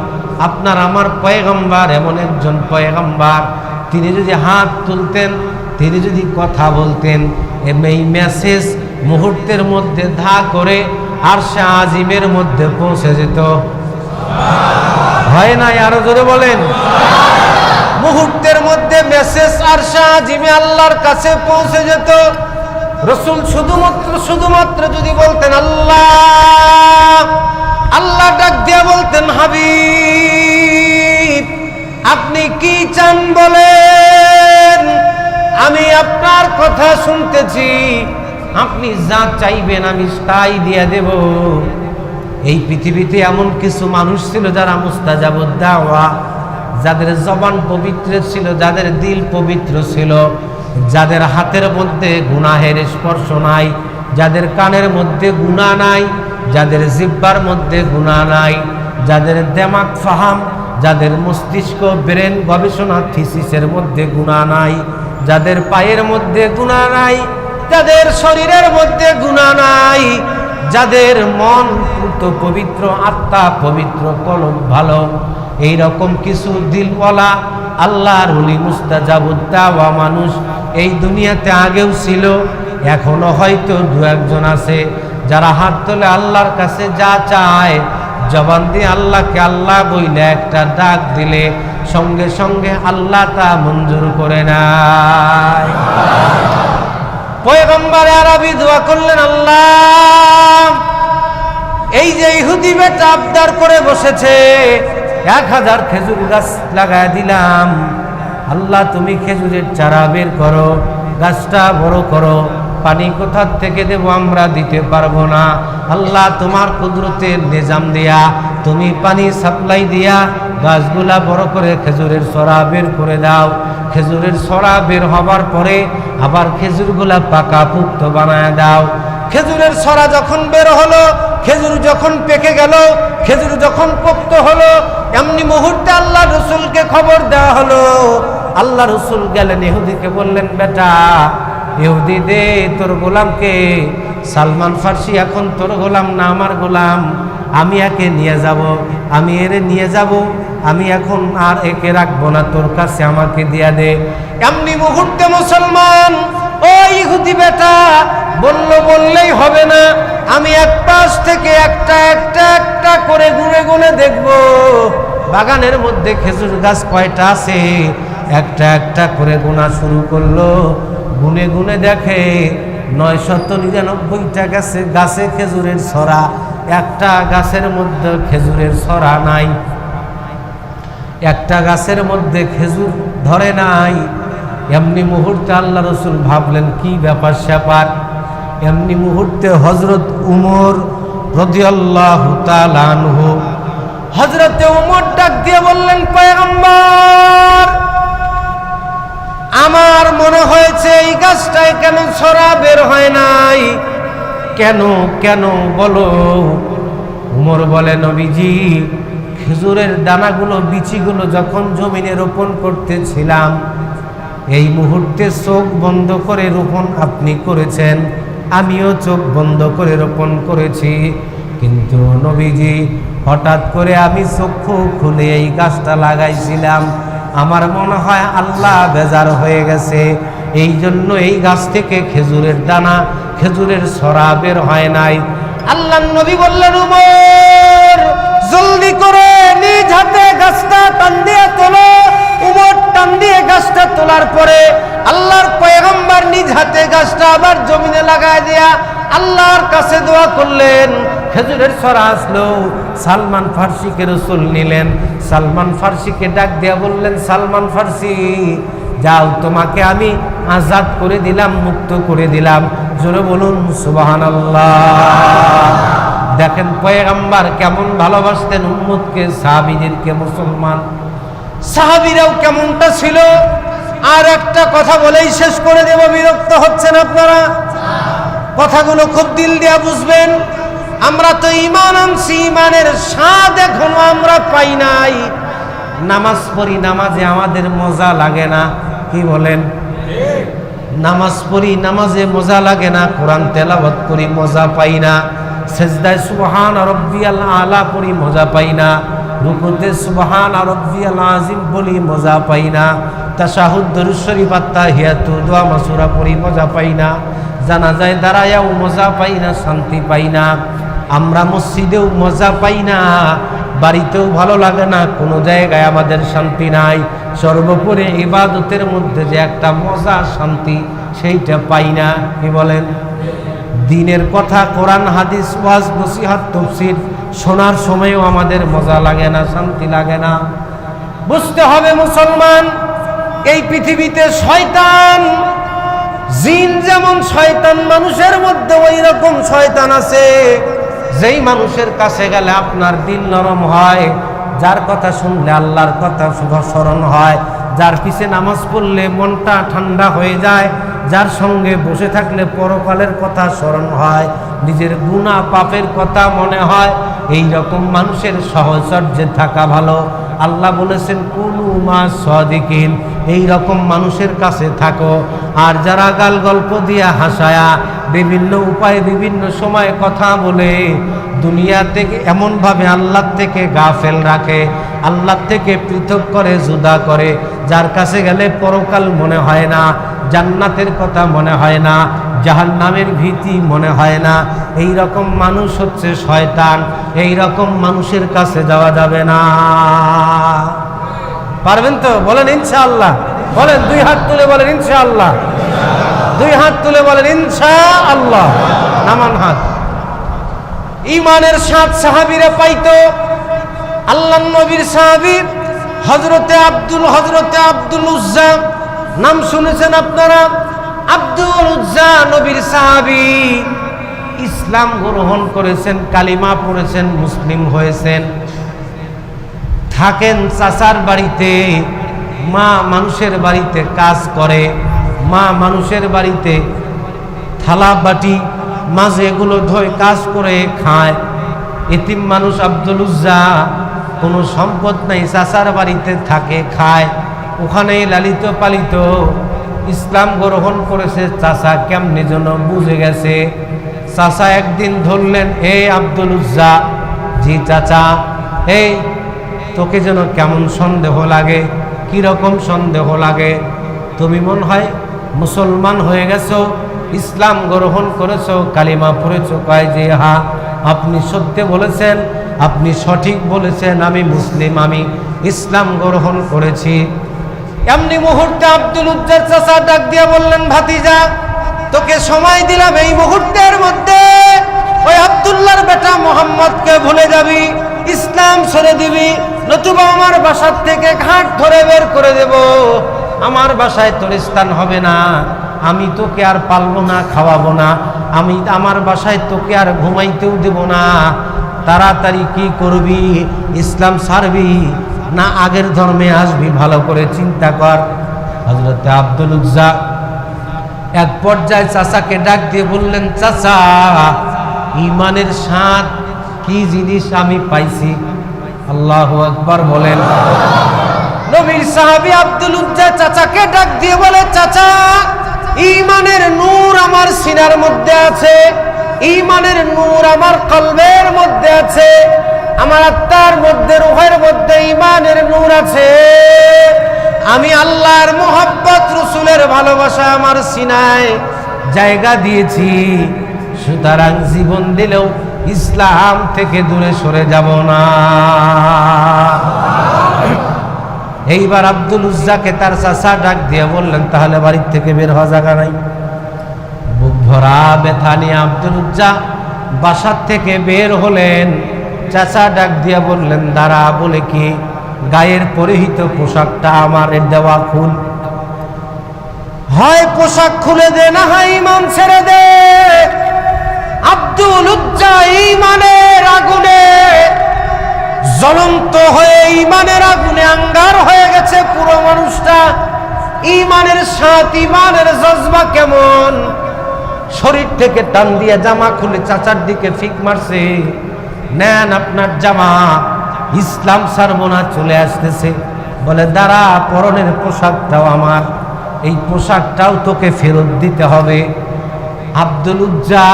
আপনার আমার পয়গম্বর এমন একজন পয়গম্বর, তিনি যদি হাত তুলতেন, তিনি যদি কথা বলতেন, এই মেসেজ মুহূর্তের মধ্যে ধা করে আরশে আজিমের মধ্যে পৌঁছে যেত। হয় না? আরো জোরে বলেন। মুহূর্তের মধ্যে মেসেজ আরশে আজিমে আল্লাহর কাছে পৌঁছে যেত। রাসূল শুধুমাত্র যদি বলতেন আল্লাহ, আল্লাহ ডাক দিয়ে বলতেন, হাবিব আপনি কি চান বলেন, আমি আপনার কথা শুনতেছি, আপনি যা চাইবেন আমি তাই দিয়ে দেব। এই পৃথিবীতে এমন কিছু মানুষ ছিল যারা মুস্তাজাবুদ দাওয়া, যাদের জবান পবিত্র ছিল, যাদের দিল পবিত্র ছিল, যাদের হাতের মধ্যে গুনাহের স্পর্শ নাই, যাদের কানের মধ্যে গুনাহ নাই, যাদের জিহ্বার মধ্যে গুনাহ নাই, যাদের দিমাগ ফাহাম, যাদের মস্তিষ্ক ব্রেন গবেষণা থিসিসের মধ্যে গুনাহ নাই, যাদের পায়ের মধ্যে গুনাহ নাই, যাদের শরীরের মধ্যে গুনাহ নাই, যাদের মন পুত পবিত্র, আত্মা পবিত্র, কলব ভালো, এই রকম কিছু দিলওয়ালা আল্লাহর ওলি মুস্তাজাবুদ দাওয়া মানুষ এই দুনিয়াতে আগেও ছিল, এখনো হয়তো দু একজন আছে, যারা হাত তোলে আল্লাহর কাছে যা চায়, জবান দিয়ে আল্লাহকে আল্লাহ বইলে একটা ডাক দিলে সঙ্গে সঙ্গে আল্লাহ তা মঞ্জুর করে নেয়। পয়গম্বর আরবি দোয়া করলেন, আল্লাহ এই যে ইহুদি বেটা আবদার করে বসেছে, 1000 খেজুর গাছ লাগায় দিলাম, আল্লাহ তুমি খেজুরের চারা বের করো, গাছটা বড় করো, পানি কোথা থেকে দেব আমরা দিতে পারবো না, আল্লাহ তোমার কুদরতের নিজাম দিয়া তুমি পানি সাপ্লাই দিয়া গাছগুলা বড় করে খেজুরের ছড়া বের করে দাও। খেজুরের ছড়া বের হবার পরে আবার খেজুরগুলা পাকা পুক্ত বানায় দাও। খেজুরের ছড়া যখন বের হলো, খেজুর যখন পেকে গেল, খেজুর যখন পোক্ত হলো, এমনি মুহূর্তে আল্লাহ রসুলকে খবর দেওয়া হলো। আল্লাহ রসুল গেলেন ইহুদিকে বললেন, বেটা ইহুদি দে তোর গোলামকে, সালমান ফার্সি এখন তোর গোলাম না আমার গোলাম, আমি একে নিয়ে যাব, আমি এরে নিয়ে যাব, আমি এখন আর একে রাখবো না, তোর কাছে আমাকে দিয়া দে। এমনি মুহূর্তে মুসলমান ও ইহুদি বেটা বললেই হবে না, আমি এক পাশ থেকে একটা একটা একটা করে গুনে গুনে দেখব বাগানের মধ্যে খেজুর গাছ কয়টা আছে। একটা একটা করে গোনা শুরু করলো, গুনে গুনে দেখে 999টা গাছে খেজুরের ছড়া, একটা গাছের মধ্যে খেজুরের ছড়া নাই, একটা গাছের মধ্যে খেজুর ধরে নাই। এমনি মুহূর্তে আল্লাহ রসুল ভাবলেন কি ব্যাপার স্যাপার। এমনি মুহূর্তে হযরত উমর রাদিয়াল্লাহু তাআলা আনহু, হযরতে উমর ডাক দিয়ে বললেন, পয়গম্বর, আমার মনে হয়েছে এই গাছটায় কেন ছড়া বের হয় নাই, কেন কেন বলো। উমর বলে, নবীজি, খেজুরের দানাগুলো, বিচিগুলো যখন জমিনে রোপণ করতেছিলাম, এই মুহূর্তে চোখ বন্ধ করে রোপণ আপনি করেছেন, আমিও চোখ বন্ধ করে রোপণ করেছি। কিন্তু নবীজি, হঠাৎ করে আমি চক্ষু খুলে এই গাছটা লাগাইছিলাম, আমার মনে হয় আল্লাহ বেজার হয়ে গেছে, এই জন্য এই গাছ থেকে খেজুরের দানা, খেজুরের ছড়া বের হয় নাই। আল্লাহর নবী বললেন, উমর, জলদি করে নিজ হাতে গাছটা টান দিয়ে তোলো। উমর টান দিয়ে গাছটা তোলার পরে আল্লাহর পয়গম্বর নিজ হাতে গাছটা আবার জমিনে লাগায় দিয়া আল্লাহর কাছে দোয়া করলেন। খেজুরের ছড়া আসলো। সালমান ফার্সিকে রাসূল নিলেন। সালমান ফার্সিকে ডাক দিয়া বললেন, সালমান ফার্সি, যাও, তোমাকে আমি আজাদ করে দিলাম, মুক্ত করে দিলাম। জোরে বলুন সুবহানাল্লাহ। দেখেন পয়গম্বর কেমন ভালোবাসতেন উম্মতকে, সাহাবীদেরকে, মুসলমান সাহাবীরাও কেমনটা ছিল। আর একটা কথা বলেই শেষ করে দেব, বিরক্ত হচ্ছেন আপনারা? কথাগুলো খুব দিল দিয়া বুঝবেন। আমরা তো ঈমান আনছি, ঈমানের স্বাদ এখনো আমরা পাই নাই। নামাজ পড়ি, নামাজে আমাদের মজা লাগে না, কি বলেন? নামাজ পড়ি, নামাজে মজা লাগে না। কোরআন তেলাওয়াত করি, মজা পাই না। সেজদায় সুবহান রাব্বিয়াল আলা পড়ি, মজা পাই না। রুকুতে সুবহান রাব্বিয়াল আযীম বলি, মজা পাই না। তাশাহুদ, দরুদ শরীফ, আত্তাহিয়াতু, দোয়া মাসুরা পড়ি, মজা পাই না। জানাজায় দাঁড়ায়াও মজা পাই না, শান্তি পাই না। আমরা মসজিদেও মজা পাই না, বাড়িতেও ভালো লাগে না, কোনো জায়গায় আমাদের শান্তি নাই। সর্বোপরি ইবাদতের মধ্যে যে একটা মজা, শান্তি, সেইটা পাই না, কি বলেন? দিনের কথা, কোরআন হাদিস, ওয়াজ নসিহত, তাফসীর শোনার সময়ও আমাদের মজা লাগে না, শান্তি লাগে না। বুঝতে হবে মুসলমান, এই পৃথিবীতে শয়তান, জিন যেমন শয়তান, মানুষের মধ্যে ওই রকম শয়তান আছে। যেই মানুষের কাছে গেলে আপনার দিল নরম হয়, যার কথা শুনলে আল্লাহর কথা স্মরণ হয়, যার পিছে নামাজ পড়লে মনটা ঠান্ডা হয়ে যায়, যার সঙ্গে বসে থাকলে পরকালের কথা স্মরণ হয়, নিজের গুনাহ পাপের কথা মনে হয়, এই রকম মানুষের সহচর্যে থাকা ভালো। আল্লাহ বলেছেন, কুনু মা সাদিকিন, এই রকম মানুষের কাছে থাকো। আর যারা গাল গল্প দিয়া হাসায়া, বিভিন্ন উপায়ে বিভিন্ন সময় কথা বলে, দুনিয়া থেকে এমনভাবে আল্লাহ থেকে গাফেল রাখে, আল্লাহ থেকে পৃথক করে, জুদা করে, যার কাছে গেলে পরকাল মনে হয় না, জান্নাতের কথা মনে হয় না, জাহান্নামের ভীতি মনে হয় না, এই রকম মানুষ হচ্ছে শয়তান। এই রকম মানুষের কাছে যাওয়া যাবে না। পারবেন তো? বলেন ইনশাআল্লাহ। বলেন, দুই হাত তুলে বলেন ইনশাআল্লাহ। দুই হাত তুলে বলেন ইনশাআল্লাহ। নামান হাত। ঈমানের স্বাদ সাহাবীরা পাইতো। আল্লাহর নবীর সাহাবী হযরতে আব্দুল উজ্জা, নাম শুনেছেন আপনারা? আব্দুল উজ্জা নবীর সাহাবী, ইসলাম গ্রহণ করেছেন, কালিমা পড়েছেন, মুসলিম হয়েছেন। থাকেন চাচার বাড়িতে, মা মানুষের বাড়িতে কাজ করে, মা মানুষের বাড়িতে থালা বাটি মাঝে এগুলো ধোয়, কাজ করে খায়। এতিম মানুষ আব্দুল উজ্জা, কোনো সম্পদ নাই, চাচার বাড়িতে থাকে, খায়, ওখানেই লালিত পালিত। ইসলাম গ্রহণ করেছে। চাচা কেমনি যেন বুঝে গেছে। চাচা একদিন ধরলেন, এই আব্দুল উজ্জা, জি চাচা, এই তোকে যেন কেমন সন্দেহ লাগে। কিরকম সন্দেহ লাগে? তুমি মনে হয় মুসলমান হয়ে গেছো, ইসলাম গ্রহণ করেছো, কালিমা পড়েছো। কয় যে হ্যাঁ, আপনি সত্যি বলেছেন, আপনি সঠিক বলেছেন, আমি মুসলিম, আমি ইসলাম গ্রহণ করেছি। এমনি মুহূর্তে আব্দুল উজ্জার চাচা ডাক দিয়া বললেন, ভাতিজা, তোকে সময় দিলাম, এই মুহূর্তের মধ্যে ওই আব্দুল্লাহর বেটা মোহাম্মদকে ভুলে যাবি, ইসলাম ছেড়ে দিবি, নতুবা আমার বাসার থেকে ঘাট ধরে বের করে দেব। আমার বাসায় তোর স্থান হবে না, আমি তোকে আর পালবো না, খাওয়াবো না, আমি আমার বাসায় তোকে আর ঘুমাইতেও দেব না। তাড়াতাড়ি কি করবি, ইসলাম ছাড়বি না আগের ধর্মে আসবি, ভালো করে চিন্তা কর। হযরত আব্দুল উজ্জা এক পর্যায়ে চাচাকে ডাক দিয়ে বললেন, চাচা, ঈমানের স্বাদ কি জিনিস আমি পাইছি। আল্লাহু আকবার বলেন। নবীর সাহাবী আব্দুল উজ্জা চাচাকে ডাক দিয়ে বলে, চাচা, ঈমানের নূর আমার সিনার মধ্যে আছে, ঈমানের নূর আমার কলবের মধ্যে আছে, আমার আত্মার মধ্যে, রূহের মধ্যে ঈমানের নূর আছে। আমি আল্লাহর মুহাব্বত, রাসূলের ভালোবাসা আমার সিনায় জায়গা দিয়েছি, সুতরাং জীবন দিলেও ইসলাম থেকে দূরে সরে যাব না। এইবার আব্দুল উজ্জাকে তার চাচা ডাক দিয়ে বললেন, তাহলে বাড়ির থেকে বের হওয়া জায়গা নাই। বুক ভরা ব্যথা নিয়ে আব্দুল উজ্জা বাসার থেকে বের হলেন। চাচা ডাক দিয়ে বললেন, দাঁড়া, বলে কি, গায়ের পরিহিত পোশাকটা আমার দেওয়া খুল, হয় পোশাক খুলে দে, না হয় ঈমান ছেড়ে দে। আব্দুল উজ্জা ঈমানের আগুনে জ্বলন্ত হয়ে, ঈমানের আগুনে আঙ্গার হয়ে গেছে পুরো মানুষটা। ঈমানের স্বাদ, ঈমানের জজবা কেমন, শরীর থেকে টান দিয়ে জামা খুলে চাচার দিকে ফিক মারছে, নেন আপনার জামা, ইসলাম ছাড়বো না, চলে আসতেছে। বলে, দাঁড়া, পরনের পোশাকটাও আমার, এই পোশাকটাও তোকে ফেরত দিতে হবে। আব্দুল উজ্জা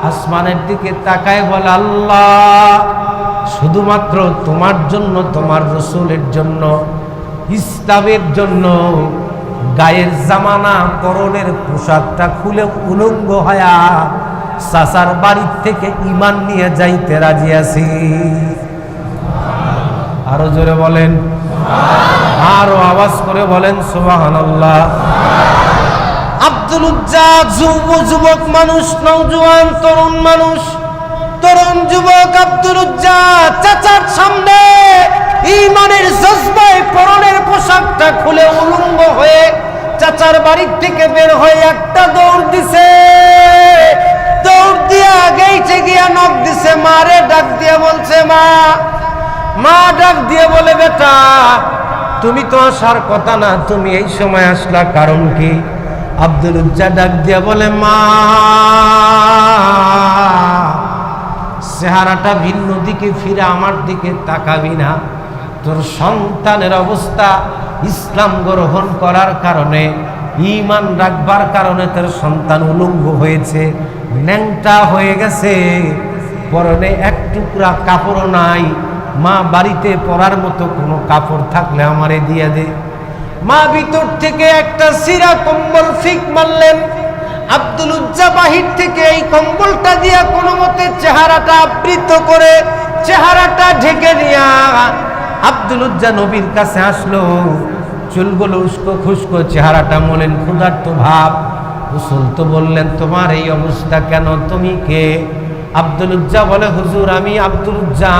আসমানের দিকে তাকায় বলে, আল্লাহ, শুধুমাত্র তোমার জন্য, তোমার রাসূলের জন্য, ইসলামের জন্য গায়ের জামানা, পরনের পোশাকটা খুলে উলঙ্গ হয়া চাচার বাড়ির থেকে ঈমান নিয়ে যাইতে রাজি আছি। আরো জোরে বলেন, আরো আওয়াজ করে বলেন সুবহানাল্লাহ। আব্দুল উজ্জা যুবক মানুষ, নওজোয়ান তরুণ মানুষ, তরুণ যুবক আব্দুল উজ্জা চাচার সামনে ঈমানের জজবায় পরনের পোশাকটা খুলে উলঙ্গ হয়ে চাচার বাড়ির থেকে বের হয়ে একটা দৌড় দিছে। দৌড় দিয়া গেইটে গিয়া নক দিছে, মারে ডাক দিয়ে বলছে, মা। মা ডাক দিয়ে বলে, বেটা, তুমি তো আসার কথা না, তুমি এই সময় আসলা, কারণ কি? আব্দুল উজ্জা ডাক দিয়ে বলে, মা, চেহারাটা ভিন্ন দিকে ফিরে আমার দিকে তাকাবি না। তোর সন্তানের অবস্থা ইসলাম গ্রহণ করার কারণে, ঈমান রাখবার কারণে তোর সন্তান উলঙ্গ হয়েছে, ন্যাংটা হয়ে গেছে, পরনে এক টুকরা কাপড় নাই। মা, বাড়িতে পরার মতো কোনো কাপড় থাকলে আমারে দিয়ে দে। মা ভিতর থেকে একটা সিরা কম্বল ফিক মারলেন। আব্দুল উজ্জা বাহির থেকে এই কম্বলটা দিয়া কোনো মতে চেহারাটা আবৃত করে, চেহারাটা ঢেকে দিয়া আব্দুল উজ্জা নবীর কাছে আসলো। চুলগুলো উস্কো খুস্কো, চেহারাটা মলেন, ক্ষুধার্ত ভাব। রাসূল তো বললেন, তোমার এই অবস্থা কেন, তুমি কে? আব্দুল উজ্জা বলে, হুজুর, আমি আব্দুল উজ্জা,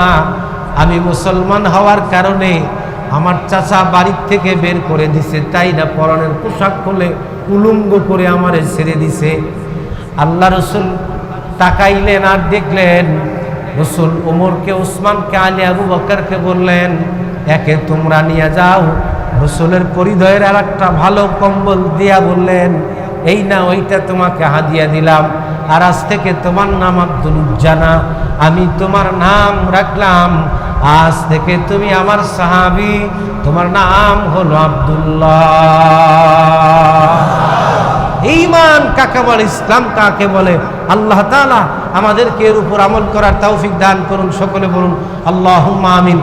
আমি মুসলমান হওয়ার কারণে আমার চাচা বাড়ির থেকে বের করে দিছে, তাই না পরনের পোশাক খুলে উলঙ্গ করে আমারে ছেড়ে দিছে। আল্লাহ রসুল তাকাইলেন আর দেখলেন, রসুল ওমরকে, উসমানকে, আলী, আবু বকরকে বললেন, একে তোমরা নিয়ে যাও। রসুলের পরিধয়ের আর একটা ভালো কম্বল দিয়া বললেন, এই না, ওইটা তোমাকে হাদিয়া দিলাম, আর আজ থেকে তোমার নাম আব্দুল উজ্জা না, আমি তোমার নাম রাখলাম, আজ থেকে তুমি আমার সাহাবী, তোমার নাম হলো আব্দুল্লাহ। ঈমান কাকে বলে, ইসলাম কাকে বলে, আল্লাহ তাআলা আমাদেরকে এর উপর আমল করার তৌফিক দান করুন। সকলে বলুন আল্লাহুম্মা আমিন।